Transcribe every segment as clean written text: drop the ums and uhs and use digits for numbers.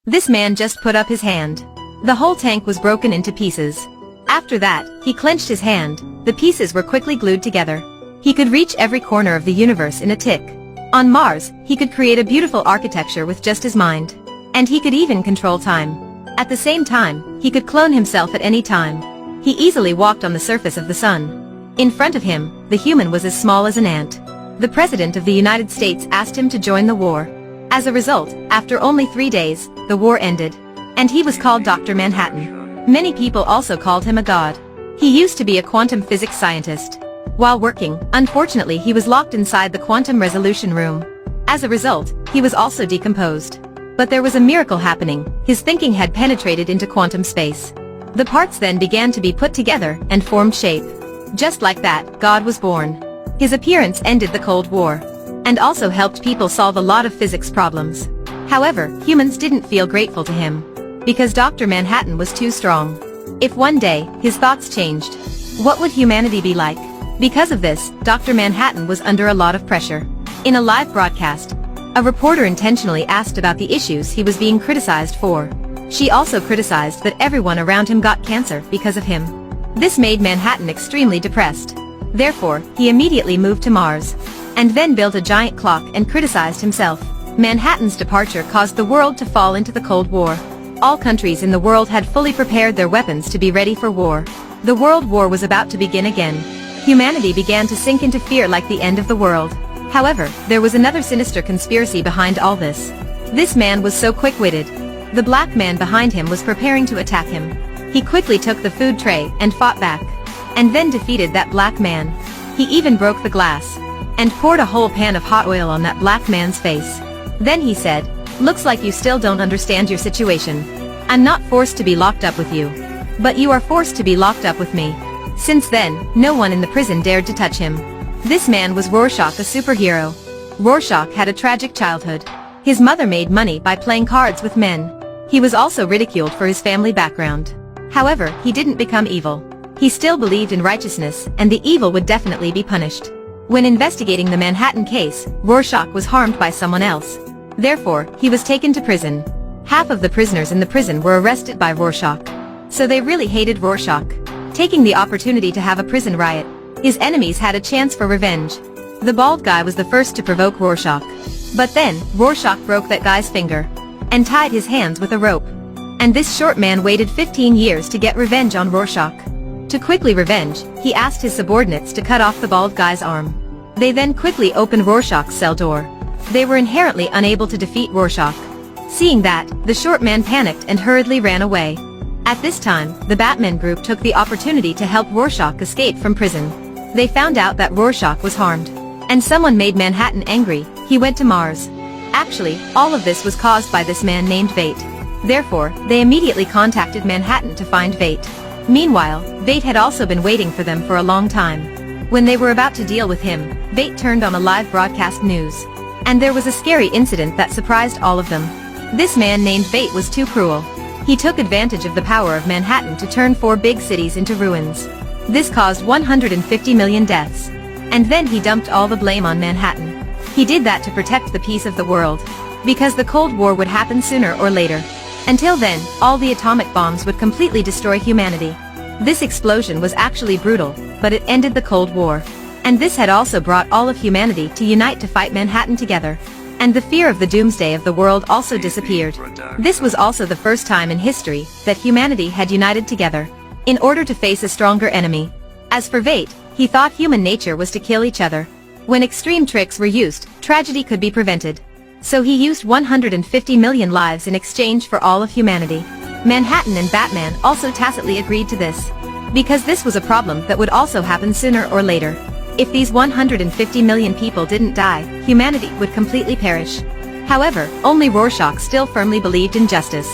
This man just put up his hand. The whole tank was broken into pieces. After that, he clenched his hand. The pieces were quickly glued together. He could reach every corner of the universe in a tick. On Mars, he could create a beautiful architecture with just his mind. And he could even control time. At the same time, he could clone himself at any time. He easily walked on the surface of the sun. In front of him, the human was as small as an ant. The President of the United States asked him to join the war. As a result, after only 3 days, the war ended. And he was called Dr. Manhattan. Many people also called him a god. He used to be a quantum physics scientist. While working, unfortunately he was locked inside the quantum resolution room. As a result, he was also decomposed. But there was a miracle happening. His thinking had penetrated into quantum space. The parts then began to be put together and formed shape. Just like that, God was born. His appearance ended the Cold War. And also helped people solve a lot of physics problems. However, humans didn't feel grateful to him. Because Dr. Manhattan was too strong. If one day, his thoughts changed, what would humanity be like? Because of this, Dr. Manhattan was under a lot of pressure. In a live broadcast, a reporter intentionally asked about the issues he was being criticized for. She also criticized that everyone around him got cancer because of him. This made Manhattan extremely depressed. Therefore, he immediately moved to Mars. And then built a giant clock and criticized himself. Manhattan's departure caused the world to fall into the Cold War. All countries in the world had fully prepared their weapons to be ready for war. The World War was about to begin again. Humanity began to sink into fear like the end of the world. However, there was another sinister conspiracy behind all this. This man was so quick-witted. The black man behind him was preparing to attack him. He quickly took the food tray and fought back. And then defeated that black man. He even broke the glass. And poured a whole pan of hot oil on that black man's face. Then he said, "Looks like you still don't understand your situation. I'm not forced to be locked up with you. But you are forced to be locked up with me." Since then, no one in the prison dared to touch him. This man was Rorschach, a superhero. Rorschach had a tragic childhood. His mother made money by playing cards with men. He was also ridiculed for his family background. However, he didn't become evil. He still believed in righteousness, and the evil would definitely be punished. When investigating the Manhattan case, Rorschach was harmed by someone else. Therefore, he was taken to prison. Half of the prisoners in the prison were arrested by Rorschach. So they really hated Rorschach. Taking the opportunity to have a prison riot, his enemies had a chance for revenge. The bald guy was the first to provoke Rorschach. But then, Rorschach broke that guy's finger. And tied his hands with a rope. And this short man waited 15 years to get revenge on Rorschach. To quickly revenge, he asked his subordinates to cut off the bald guy's arm. They then quickly opened Rorschach's cell door. They were inherently unable to defeat Rorschach. Seeing that, the short man panicked and hurriedly ran away. At this time, the Batman group took the opportunity to help Rorschach escape from prison. They found out that Rorschach was harmed. And someone made Manhattan angry. He went to Mars. Actually, all of this was caused by this man named Vate. Therefore, they immediately contacted Manhattan to find Vate. Meanwhile, Vate had also been waiting for them for a long time. When they were about to deal with him, Vate turned on a live broadcast news. And there was a scary incident that surprised all of them. This man named Vate was too cruel. He took advantage of the power of Manhattan to turn 4 big cities into ruins. This caused 150 million deaths. And then he dumped all the blame on Manhattan. He did that to protect the peace of the world. Because the Cold War would happen sooner or later. Until then, all the atomic bombs would completely destroy humanity. This explosion was actually brutal, but it ended the Cold War. And this had also brought all of humanity to unite to fight Manhattan together. And the fear of the doomsday of the world also disappeared. This was also the first time in history that humanity had united together in order to face a stronger enemy. As for Vate, he thought human nature was to kill each other. When extreme tricks were used, tragedy could be prevented. So he used 150 million lives in exchange for all of humanity. Manhattan and Batman also tacitly agreed to this. Because this was a problem that would also happen sooner or later. If these 150 million people didn't die, humanity would completely perish. However, only Rorschach still firmly believed in justice.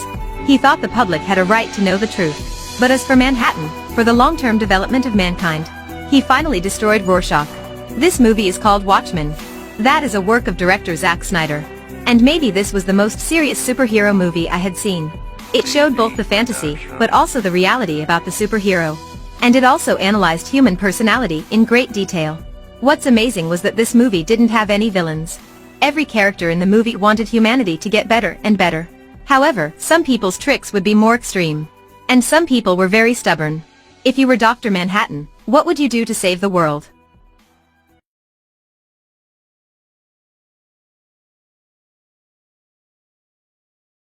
He thought the public had a right to know the truth. But as for Manhattan, for the long-term development of mankind, he finally destroyed Rorschach. This movie is called Watchmen. That is a work of director Zack Snyder. And maybe this was the most serious superhero movie I had seen. It showed both the fantasy, but also the reality about the superhero. And it also analyzed human personality in great detail. What's amazing was that this movie didn't have any villains. Every character in the movie wanted humanity to get better and better. However, some people's tricks would be more extreme. And some people were very stubborn. If you were Dr. Manhattan, what would you do to save the world?